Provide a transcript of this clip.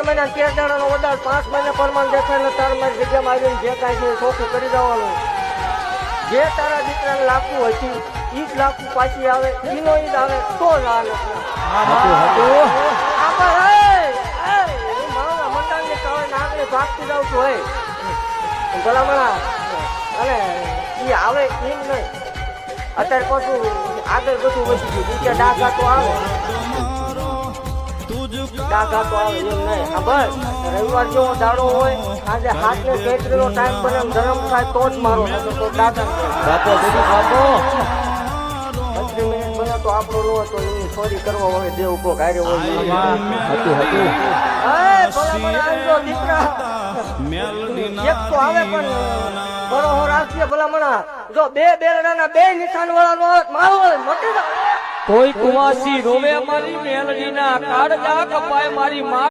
મહિના 13 દાડાનો વધાર 5 મહિના પરમાન દેખાય ને તાર મારી જગ્યામાં આવીને જે કાંઈ છે ચોખ્ખું કરી દેવાનું. જે તારા દીકરાને લાગતું હોય છે ઈ જ લાગતું પાછી આવે ઈનો ઈ જ આવે તો જ આવે. મારા મંડાણની કાવે નાગને ભાગતી જાઉં છું હોય ભલામણા અને ઈ આવે એમ નહીં. અત્યારે પાછું આગળ બધું વધી ગયું બીજા ડાઘા તો આવે એમ નહીં. હા બસ રવિવાર જેવો દાડો હોય આજે હાથને કેટરીનો ટાઈમ બને ગરમ થાય તો જ મારો થતો તો ડાઘા 20 મિનિટ બને તો આપણો લો તો એની ચોરી કરવા હોય દેવ ઉભો કાર્ય હોય. દીકરા એક તો આવે પણ બરોહો રાખીએ ભલામણા જો બે બેરડાના બે નિશાન વાળાનો મારો મટી જાય. કોઈ કુવાસી રોવે મારી મેલડીના કાળજા કપાય મારી માં.